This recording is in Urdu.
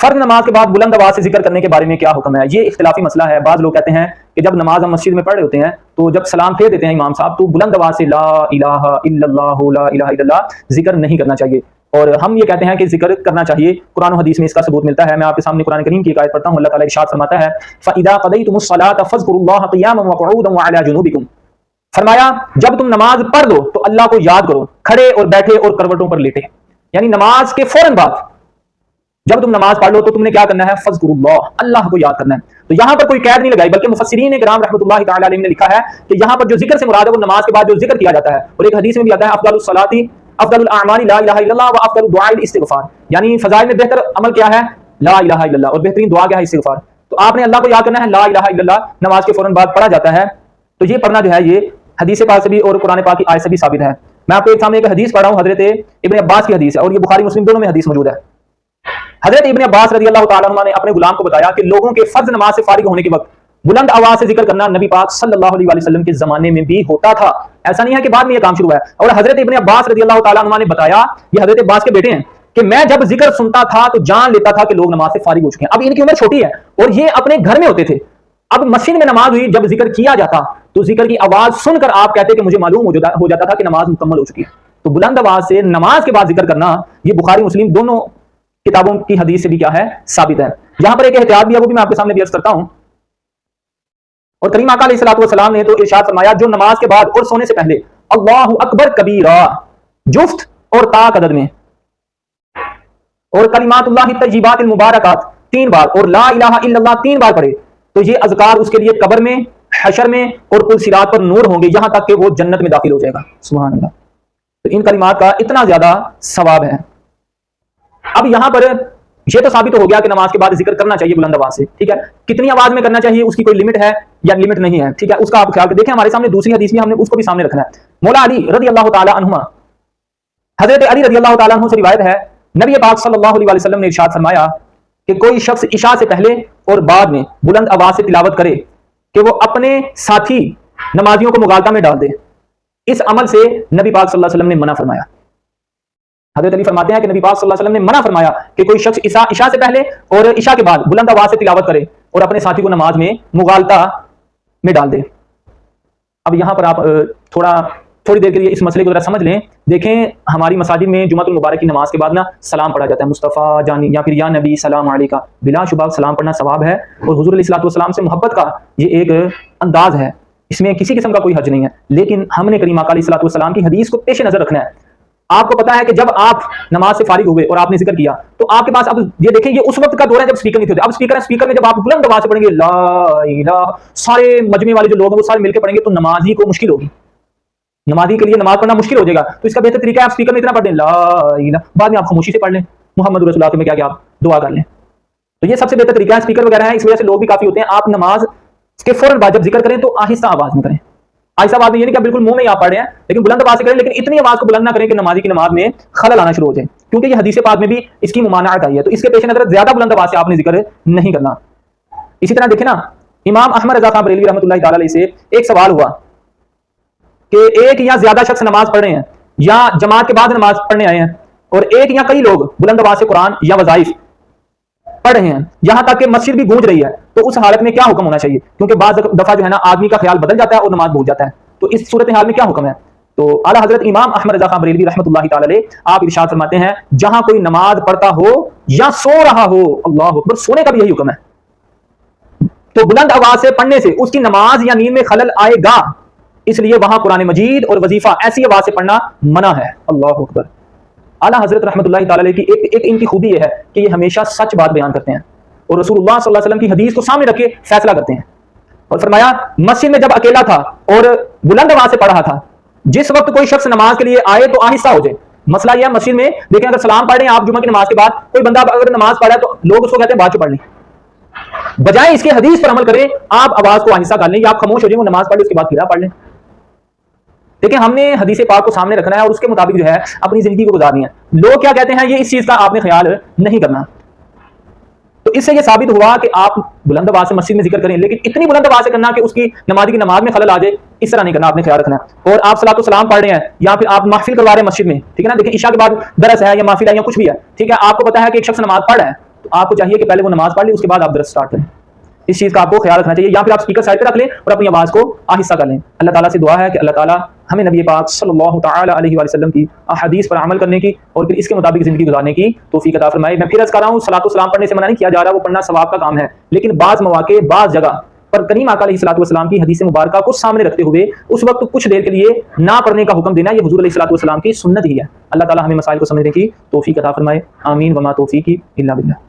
فرض نماز کے بعد بلند آواز سے ذکر کرنے کے بارے میں کیا حکم ہے؟ یہ اختلافی مسئلہ ہے۔ بعض لوگ کہتے ہیں کہ جب نماز ہم مسجد میں پڑھ رہے ہوتے ہیں تو جب سلام پھیر دیتے ہیں امام صاحب تو بلند آواز سے لا الہ الا اللہ لا الہ الا اللہ ذکر نہیں کرنا چاہیے، اور ہم یہ کہتے ہیں کہ ذکر کرنا چاہیے۔ قرآن و حدیث میں اس کا ثبوت ملتا ہے۔ میں آپ کے سامنے قرآن کریم کی ایک آیت پڑھتا ہوں۔ اللہ تعالیٰ ارشاد فرماتا ہے فَإِذَا قَضَيْتُمُ الصَّلَاةَ فَاذْكُرُوا اللَّهَ قِيَامًا وَقُعُودًا وَعَلَىٰ جُنُوبِكُمْ، فرمایا جب تم نماز پڑھ لو تو اللہ کو یاد کرو کھڑے اور بیٹھے اور کروٹوں پر لیٹے، یعنی نماز کے فوراً بعد جب تم نماز پڑھ لو تو تم نے کیا کرنا ہے؟ فذکروا اللہ، اللہ کو یاد کرنا ہے۔ تو یہاں پر کوئی قید نہیں لگائی، بلکہ مفسرین کرام رحمۃ اللہ تعالی علیہ نے لکھا ہے کہ یہاں پر جو ذکر سے مراد ہے وہ نماز کے بعد جو ذکر کیا جاتا ہے، اور ایک حدیث میں بھی آتا ہے افضل الصلاۃ افضل الاعمال لا الہ الا اللہ وافضل الدعاء الاستغفار، یعنی فضائل میں بہتر عمل کیا ہے؟ لا الہ الا اللہ، اور بہترین دعا کیا ہے؟ استغفار۔ تو آپ نے اللہ کو یاد کرنا ہے، لا الہ الا اللہ نماز کے فوراً بعد پڑھا جاتا ہے۔ تو یہ پڑھنا جو ہے یہ حدیث پاک سے بھی اور قرآن پاک کی آیت سے بھی ثابت ہے۔ میں آپ کو ایک سامنے ایک حدیث پڑھ رہا ہوں، حضرت ابن عباس کی حدیث ہے، اور یہ بخاری مسلم دونوں میں حدیث موجود ہے۔ حضرت ابن عباس رضی اللہ تعالیٰ عنہ نے اپنے غلام کو بتایا کہ لوگوں کے فرض نماز سے فارغ ہونے کے وقت بلند آواز سے ذکر کرنا نبی پاک صلی اللہ علیہ وسلم کے زمانے میں بھی ہوتا تھا، ایسا نہیں ہے کہ بعد میں یہ کام شروع ہے۔ اور حضرت ابن عباس رضی اللہ تعالیٰ عنہ نے بتایا، یہ حضرت عباس کے بیٹے ہیں، کہ میں جب ذکر سنتا تھا تو جان لیتا تھا کہ لوگ نماز سے فارغ ہو چکے ہیں۔ اب ان کی عمر چھوٹی ہے اور یہ اپنے گھر میں ہوتے تھے، اب مسجد میں نماز ہوئی، جب ذکر کیا جاتا تو ذکر کی آواز سن کر آپ کہتے کہ مجھے معلوم ہو جاتا تھا کہ نماز مکمل ہو چکی ہے۔ تو بلند آواز سے نماز کے بعد ذکر کرنا یہ بخاری مسلم دونوں کتابوں کی حدیث سے بھی کیا ہے؟ ثابت ہے۔ یہاں پر ایک احتیاط بھی ہے، وہ بھی میں آپ کے سامنے عرض کرتا ہوں۔ اور کریم آقا علیہ الصلوۃ والسلام نے تو ارشاد فرمایا جو نماز کے بعد اور سونے سے پہلے اللہ اکبر کبیرہ جفت اور طاق عدد میں، اور کلمات اللہ الطیبات المبارکات 3 بار اور لا الہ الا اللہ 3 بار پڑھے تو یہ اذکار اس کے لیے قبر میں، حشر میں اور پل صراط پر نور ہوں گے، یہاں تک کہ وہ جنت میں داخل ہو جائے گا۔ سبحان اللہ۔ تو ان کلمات کا اتنا زیادہ ثواب ہے۔ اب یہاں پر یہ تو ثابت ہو گیا کہ نماز کے بعد ذکر کرنا چاہیے بلند آواز سے، ٹھیک ہے۔ کتنی آواز میں کرنا چاہیے اس کی کوئی لمٹ ہے یا لمٹ نہیں ہے، ٹھیک ہے، اس کا آپ خیال دیکھیں۔ ہمارے سامنے دوسری حدیث بھی ہم نے اس کو بھی سامنے رکھنا ہے۔ مولا علی رضی اللہ تعالی عنہما، حضرت علی رضی اللہ تعالی عنہ سے روایت ہے، نبی پاک صلی اللہ علیہ وسلم نے ارشاد فرمایا کہ کوئی شخص عشاء سے پہلے اور بعد میں بلند آواز سے تلاوت کرے کہ وہ اپنے ساتھی نمازیوں کو مغالطہ میں ڈال دے، اس عمل سے نبی پاک صلی اللہ علیہ وسلم نے منع فرمایا۔ حضرت علی فرماتے ہیں کہ نبی پاک صلی اللہ علیہ وسلم نے منع فرمایا کہ کوئی شخص عشاء سے پہلے اور عشاء کے بعد بلند آواز سے تلاوت کرے اور اپنے ساتھی کو نماز میں مغالطہ میں ڈال دے۔ اب یہاں پر آپ تھوڑی دیر کے لیے اس مسئلے کو ذرا سمجھ لیں۔ دیکھیں ہماری مساجد میں جمعۃ المبارک کی نماز کے بعد نا سلام پڑھا جاتا ہے، مصطفیٰ جانی یا پھر یا نبی سلام علیکہ، بلا شبہ سلام پڑھنا ثواب ہے، اور حضور علیہ الصلوۃ والسلام سے محبت کا یہ ایک انداز ہے، اس میں کسی قسم کا کوئی حرج نہیں ہے۔ لیکن ہم نے کریم آقا علیہ الصلوۃ والسلام کی حدیث کو پیش نظر رکھنا ہے۔ آپ کو پتا ہے کہ جب آپ نماز سے فارغ ہوئے اور آپ نے ذکر کیا تو آپ کے پاس اب یہ دیکھیں یہ اس وقت کا دور ہے جب اسپیکر نہیں تھے، اب اسپیکر میں جب آپ بلند آواز سے پڑھیں گے لا الہ، سارے مجمع والے جو لوگ ہیں وہ سارے مل کے پڑھیں گے تو نمازی کو مشکل ہوگی، نمازی کے لیے نماز پڑھنا مشکل ہو جائے گا۔ تو اس کا بہتر طریقہ ہے آپ اسپیکر میں اتنا پڑھ دیں لا الہ، بعد میں آپ خاموشی سے پڑھ لیں محمد رسول اللہ میں کیا آپ دعا کر لیں۔ تو یہ سب سے بہتر طریقہ ہے، اسپیکر وغیرہ ہے اس وجہ سے لوگ بھی کافی ہوتے ہیں۔ آپ نماز کے فوراً بعد جب ذکر کریں تو آہستہ آواز میں کریں، آہستہ آواز میں، یہ نہیں کہ بالکل منہ میں ہی آپ پڑھ رہے ہیں لیکن بلند آواز سے کریں، لیکن اتنی آواز کو بلند نہ کریں کہ نمازی کی نماز میں خلل آنا شروع ہو جائے، کیونکہ یہ حدیث پاک میں بھی اس کی ممانعت آئی ہے۔ تو اس کے پیش نظر زیادہ بلند آواز سے آپ نے ذکر نہیں کرنا۔ اسی طرح دیکھیں نا امام احمد رضا خان بریلوی رحمۃ اللہ تعالی علیہ سے ایک سوال ہوا کہ ایک یا زیادہ شخص نماز پڑھ رہے ہیں یا جماعت کے بعد نماز پڑھنے آئے ہیں اور ایک یا کئی لوگ بلند آواز سے قرآن یا وظائف پڑھ رہے ہیں یہاں تک کہ مسجد بھی گونج رہی ہے، تو اس حالت میں کیا حکم ہونا چاہیے؟ کیونکہ بعض دفعہ جو ہے نا آدمی کا خیال بدل جاتا ہے اور نماز بھول جاتا ہے، تو اس صورتحال میں کیا حکم ہے؟ تو اعلیٰ حضرت امام احمد رضا خان بریلوی رحمۃ اللہ تعالی علیہ آپ ارشاد فرماتے ہیں جہاں کوئی نماز پڑھتا ہو یا سو رہا ہو، اللہ اکبر، سونے کا بھی یہی حکم ہے، تو بلند آواز سے پڑھنے سے اس کی نماز یا نیند میں خلل آئے گا، اس لیے وہاں قرآن مجید اور وظیفہ ایسی آواز سے پڑھنا منع ہے۔ اللہ اکبر۔ اعلیٰ حضرت رحمۃ اللہ تعالی علیہ کی ایک ان کی خوبی یہ ہے کہ یہ ہمیشہ سچ بات بیان کرتے ہیں اور رسول اللہ صلی اللہ علیہ وسلم کی حدیث کو سامنے رکھ کے فیصلہ کرتے ہیں۔ اور فرمایا مسجد میں جب اکیلا تھا اور بلند آواز سے پڑھ رہا تھا، جس وقت کوئی شخص نماز کے لیے آئے تو آہستہ ہو جائے۔ مسئلہ یہ ہے مسجد میں دیکھیں اگر سلام پڑھ رہے ہیں آپ جمعہ کی نماز کے بعد، کوئی بندہ اگر نماز پڑھ رہا ہے تو لوگ اس کو کہتے ہیں بعد چ پڑھ لیں، بجائے اس کے حدیث پر عمل کریں آپ آواز کو آہستہ کر لیں یا آپ خاموش ہو جائیں، وہ نماز پڑھ لیں اس کے بعد پھر آپ پڑھ لیں۔ دیکھیں ہم نے حدیث پاک کو سامنے رکھنا ہے اور اس کے مطابق جو ہے اپنی زندگی کو گزارنی ہے۔ لوگ کیا کہتے ہیں یہ اس چیز کا آپ نے خیال نہیں کرنا۔ تو اس سے یہ ثابت ہوا کہ آپ بلند آواز سے مسجد میں ذکر کریں، لیکن اتنی بلند آواز سے کرنا کہ اس کی نمازی کی نماز میں خلل آ جائے، اس طرح نہیں کرنا، آپ نے خیال رکھنا ہے۔ اور آپ صلاۃ و سلام پڑھ رہے ہیں یا پھر آپ محفل کروا رہے ہیں مسجد میں، ٹھیک ہے نا، دیکھیں عشاء کے بعد درس ہے یا محفل ہے یا کچھ بھی ہے، ٹھیک ہے، آپ کو پتا ہے کہ ایک شخص نماز پڑھ رہا ہے تو آپ کو چاہیے کہ پہلے وہ نماز پڑھ لیں، اس کے بعد آپ درس اسٹارٹ کریں. اس چیز کا آپ کو خیال رکھنا چاہیے. یا پھر آپ اسپیکر سائڈ پہ رکھ لیں اور اپنی آواز کو آہستہ کر لیں. اللہ تعالیٰ سے دعا ہے کہ اللہ تعالیٰ ہمیں نبی پاک صلی اللہ تعالیٰ علیہ وآلہ وسلم کی احادیث پر عمل کرنے کی اور پھر اس کے مطابق زندگی گزارنے کی توفیق عطا فرمائے. میں پھر عرض کر رہا ہوں، صلاۃ و سلام پڑھنے سے منع نہیں کیا جا رہا، وہ پڑھنا ثواب کا کام ہے، لیکن بعض مواقع بعض جگہ پر کریم آقا علیہ الصلوۃ والسلام کی حدیث مبارکہ کو سامنے رکھتے ہوئے اس وقت کچھ دیر کے لیے نہ پڑھنے کا حکم دینا، یہ حضور علیہ الصلوۃ والسلام کی سنت ہی ہے. اللہ تعالیٰ ہمیں مسائل کو سمجھنے کی توفیق عطا فرمائے. آمین وما توفیقی الا باللہ.